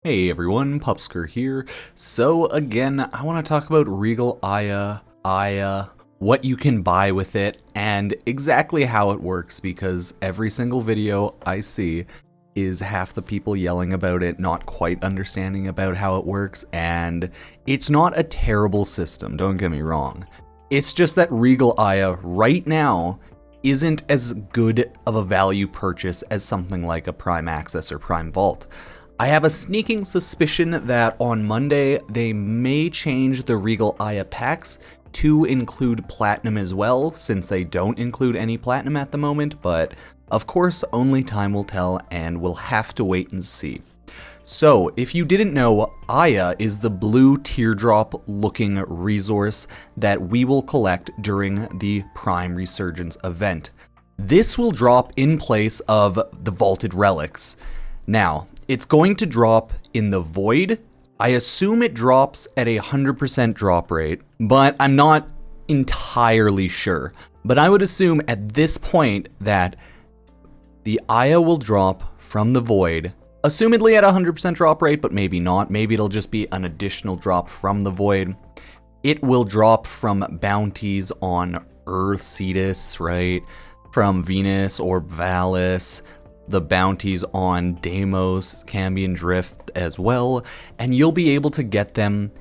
Hey everyone, Pupsker here. So again, I want to talk about Regal Aya, what you can buy with it, and exactly how it works, because every single video I see is half the people yelling about it, not quite understanding about how it works, and it's not a terrible system, don't get me wrong. It's just that Regal Aya right now isn't as good of a value purchase as something like a Prime Access or Prime Vault. I have a sneaking suspicion that on Monday they may change the Regal Aya packs to include Platinum as well, since they don't include any Platinum at the moment, but of course only time will tell and we'll have to wait and see. So, if you didn't know, Aya is the blue teardrop looking resource that we will collect during the Prime Resurgence event. This will drop in place of the vaulted relics. Now, it's going to drop in the void. I assume it drops at a 100% drop rate, but I'm not entirely sure. But I would assume at this point that the Aya will drop from the void, assumedly at a 100% drop rate, but maybe not. Maybe it'll just be an additional drop from the void. It will drop from bounties on Earth, Cetus, right? From Venus or Valis, the bounties on Deimos, Cambion Drift as well, and you'll be able to get them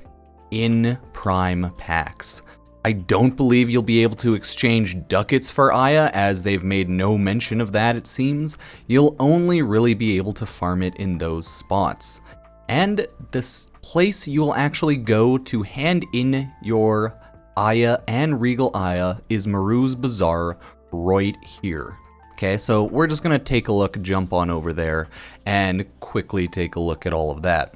in Prime packs. I don't believe you'll be able to exchange ducats for Aya, as they've made no mention of that, it seems. You'll only really be able to farm it in those spots. And this place you'll actually go to hand in your Aya and Regal Aya is Maroo's Bazaar right here. Okay, so we're just gonna take a look, jump on over there, and quickly take a look at all of that.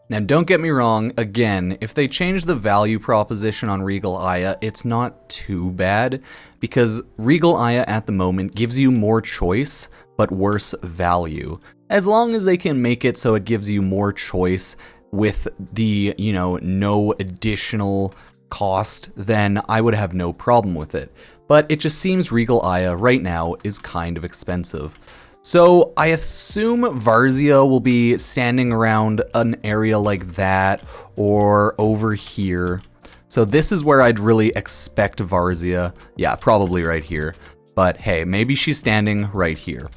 Now, don't get me wrong, again, if they change the value proposition on Regal Aya, it's not too bad, because Regal Aya at the moment gives you more choice, but worse value. As long as they can make it so it gives you more choice with the, no additional cost, then I would have no problem with it. But it just seems Regal Aya right now is kind of expensive. So I assume Varzia will be standing around an area like that or over here. So this is where I'd really expect Varzia. Yeah, probably right here. But hey, maybe she's standing right here.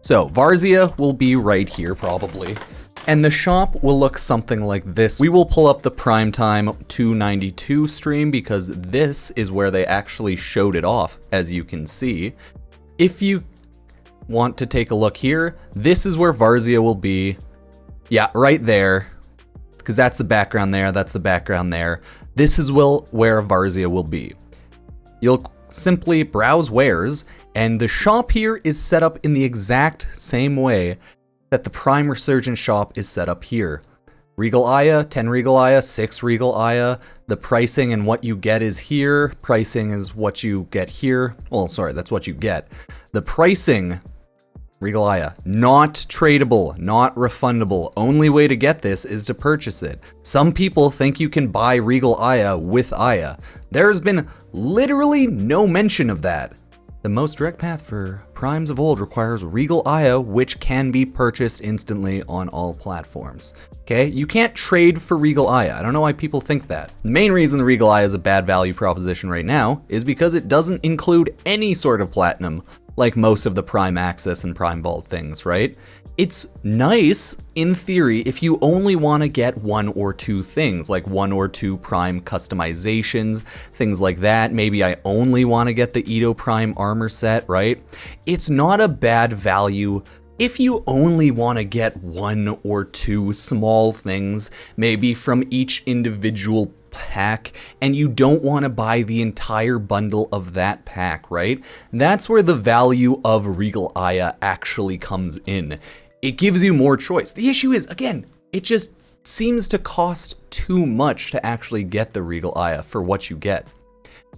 So Varzia will be right here probably. And the shop will look something like this. We will pull up the Primetime 292 stream because this is where they actually showed it off, as you can see. If you want to take a look here, this is where Varzia will be. Yeah, right there. Because that's the background there, that's the background there. This is where Varzia will be. You'll simply browse wares, and the shop here is set up in the exact same way that the Prime Resurgence shop is set up here. Regal Aya, 10 Regal Aya, 6 Regal Aya. The pricing and what you get is here. Pricing is what you get here. Well, sorry, that's what you get. The pricing, Regal Aya, not tradable, not refundable. Only way to get this is to purchase it. Some people think you can buy Regal Aya with Aya. There's been literally no mention of that. The most direct path for Primes of old requires Regal Aya, which can be purchased instantly on all platforms. Okay, you can't trade for Regal Aya. I don't know why people think that. The main reason the Regal Aya is a bad value proposition right now is because it doesn't include any sort of platinum, like most of the Prime Access and Prime Vault things, right? It's nice, in theory, if you only want to get one or two things, like one or two Prime customizations, things like that. Maybe I only want to get the Edo Prime armor set, right? It's not a bad value if you only want to get one or two small things, maybe from each individual pack, and you don't want to buy the entire bundle of that pack, right? That's where the value of Regal Aya actually comes in. It gives you more choice. The issue is, again, it just seems to cost too much to actually get the Regal Aya for what you get.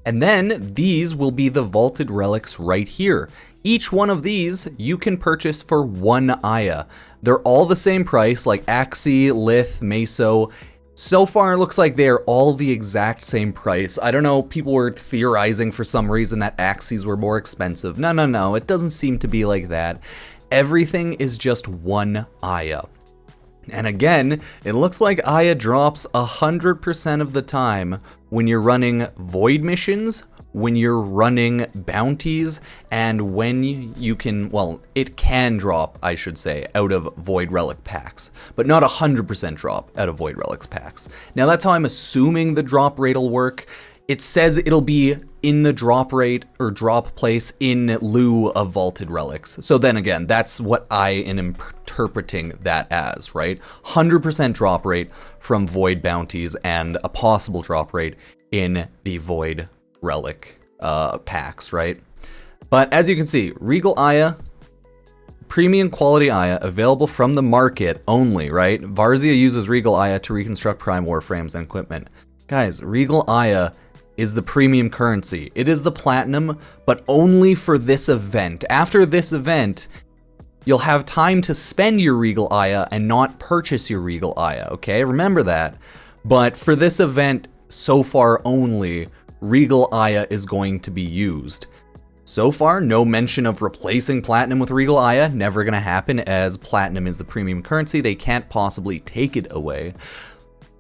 And then these will be the vaulted relics right here. Each one of these you can purchase for 1 Aya. They're all the same price, like Axie, Lith, Meso. So far, it looks like they're all the exact same price. I don't know, people were theorizing for some reason that Axies were more expensive. No, it doesn't seem to be like that. Everything is just 1 Aya. And again, it looks like Aya drops 100% of the time when you're running void missions, when you're running bounties, and when you can, well, it can drop, I should say, out of void relic packs, but not 100% drop out of void relics packs. Now that's how I'm assuming the drop rate will work. It says it'll be in the drop rate or drop place in lieu of vaulted relics. So then again, that's what I am interpreting that as, right? 100% drop rate from void bounties and a possible drop rate in the void relic packs, right? But as you can see, Regal Aya, premium quality Aya, available from the market only, right? Varzia uses Regal Aya to reconstruct prime warframes and equipment. Guys, Regal Aya is the premium currency. It is the platinum, but only for this event. After this event, you'll have time to spend your Regal Aya and not purchase your Regal Aya, okay? Remember that. But for this event, so far only, Regal Aya is going to be used. So far, no mention of replacing platinum with Regal Aya. Never gonna happen, as platinum is the premium currency. They can't possibly take it away.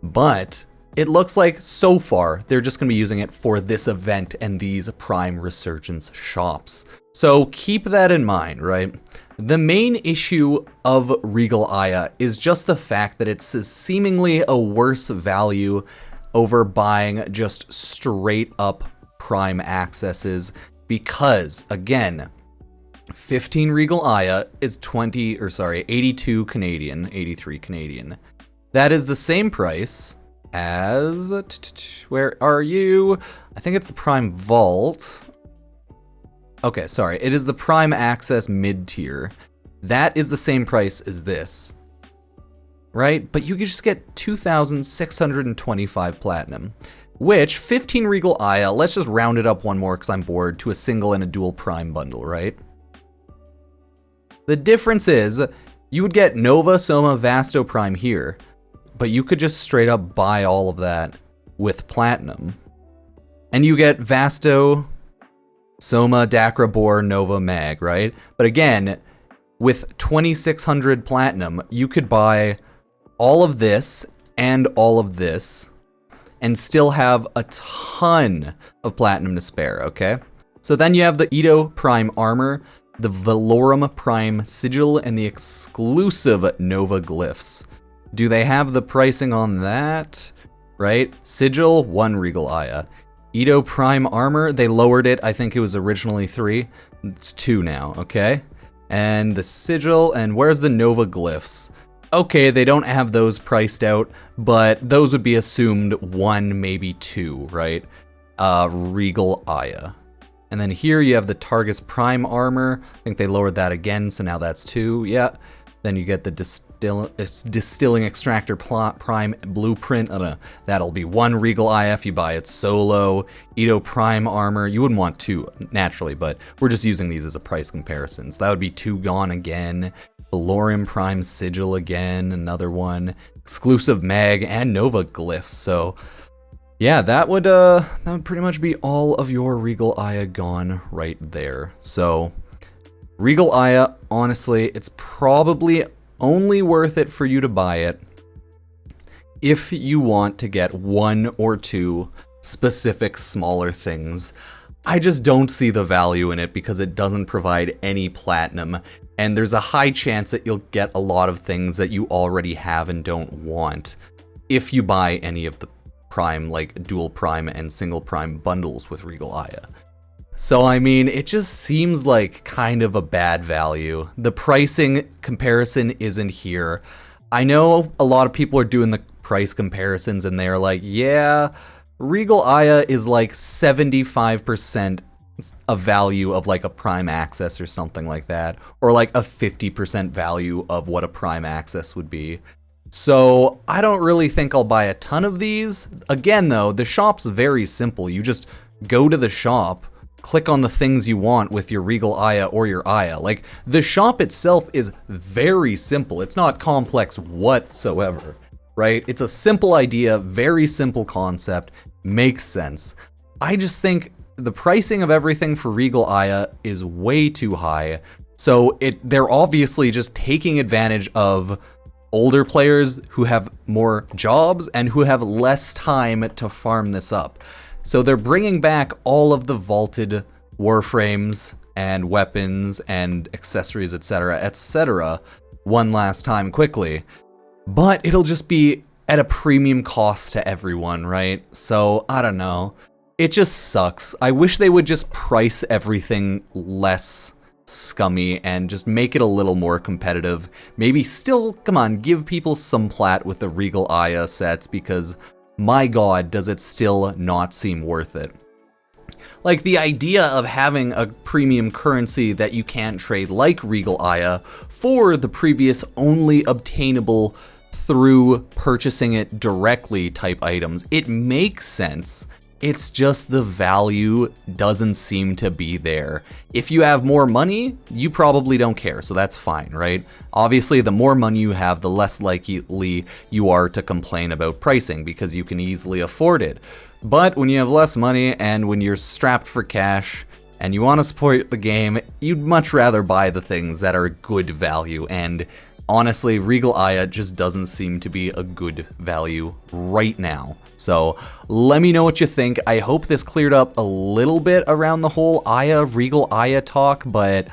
But it looks like so far they're just going to be using it for this event and these prime resurgence shops. So keep that in mind, right? The main issue of Regal Aya is just the fact that it's seemingly a worse value over buying just straight up prime accesses, because again, 15 Regal Aya is 82 Canadian, 83 Canadian. That is the same price as, where are you? I think it's the Prime Vault. Okay, sorry, it is the Prime Access mid-tier. That is the same price as this, right? But you can just get 2,625 platinum, which 15 Regal Aya, let's just round it up one more because I'm bored, to a single and a dual Prime bundle, right? The difference is, you would get Nova, Soma, Vasto Prime here, but you could just straight up buy all of that with platinum. And you get Vasto, Soma, Dakra, Boar, Nova, Mag, right? But again, with 2,600 platinum, you could buy all of this and all of this and still have a ton of platinum to spare, okay? So then you have the Edo Prime Armor, the Valorum Prime Sigil, and the exclusive Nova Glyphs. Do they have the pricing on that? Right? Sigil, 1 Regal Aya. Edo Prime Armor, they lowered it. I think it was originally 3. It's 2 now, okay? And the Sigil, and where's the Nova Glyphs? Okay, they don't have those priced out, but those would be assumed 1, maybe 2, right? Regal Aya. And then here you have the Targus Prime Armor. I think they lowered that again, so now that's 2, yeah. Then you get the Distilling Extractor Prime Blueprint. That'll be 1 Regal Aya if you buy it solo. Edo Prime Armor. You wouldn't want 2, naturally, but we're just using these as a price comparison. So that would be 2 gone again. Valorium Prime Sigil again, another one. Exclusive Mag and Nova Glyphs. So yeah, that would pretty much be all of your Regal Aya gone right there. So Regal Aya, honestly, it's probably only worth it for you to buy it if you want to get 1 or 2 specific smaller things. I just don't see the value in it because it doesn't provide any platinum, and there's a high chance that you'll get a lot of things that you already have and don't want if you buy any of the prime, like dual prime and single prime bundles with Regal Aya. So I mean, it just seems like kind of a bad value. The pricing comparison isn't here. I know a lot of people are doing the price comparisons and they're like, yeah, Regal Aya is like 75% a value of like a prime access or something like that, or like a 50% value of what a prime access would be. So I don't really think I'll buy a ton of these. Again though, the shop's very simple. You just go to the shop, click on the things you want with your Regal Aya or your Aya. Like, the shop itself is very simple. It's not complex whatsoever, right? It's a simple idea, very simple concept, makes sense. I just think the pricing of everything for Regal Aya is way too high. So they're obviously just taking advantage of older players who have more jobs and who have less time to farm this up. So they're bringing back all of the vaulted Warframes and weapons and accessories, etc., one last time quickly. But it'll just be at a premium cost to everyone, right? So, I don't know. It just sucks. I wish they would just price everything less scummy and just make it a little more competitive. Maybe still, come on, give people some plat with the Regal Aya sets, because my god, does it still not seem worth it. Like, the idea of having a premium currency that you can't trade like Regal Aya for the previous only obtainable through purchasing it directly type items, it makes sense. It's just the value doesn't seem to be there. If you have more money, you probably don't care, so that's fine, right? Obviously, the more money you have, the less likely you are to complain about pricing, because you can easily afford it. But when you have less money and when you're strapped for cash and you want to support the game, you'd much rather buy the things that are good value, and honestly, Regal Aya just doesn't seem to be a good value right now. So let me know what you think. I hope this cleared up a little bit around the whole Regal Aya talk, but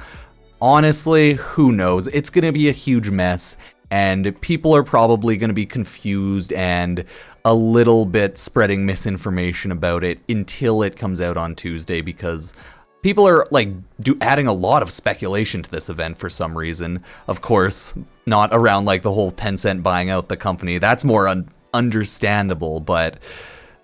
honestly, who knows? It's going to be a huge mess, and people are probably going to be confused and a little bit spreading misinformation about it until it comes out on Tuesday, because people are like adding a lot of speculation to this event for some reason. Of course, not around like the whole Tencent buying out the company. That's more understandable, but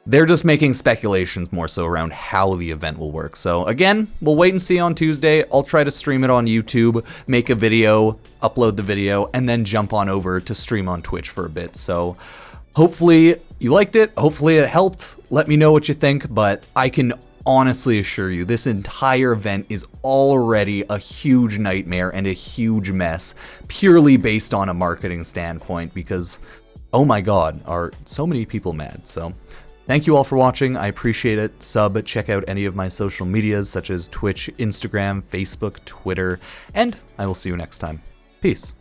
they're just making speculations more so around how the event will work. So again, we'll wait and see on Tuesday. I'll try to stream it on YouTube, make a video, upload the video, and then jump on over to stream on Twitch for a bit. So hopefully you liked it. Hopefully it helped. Let me know what you think, but I can honestly assure you, this entire event is already a huge nightmare and a huge mess, purely based on a marketing standpoint, because, oh my god, are so many people mad. So thank you all for watching. I appreciate it. Check out any of my social medias, such as Twitch, Instagram, Facebook, Twitter, and I will see you next time. Peace.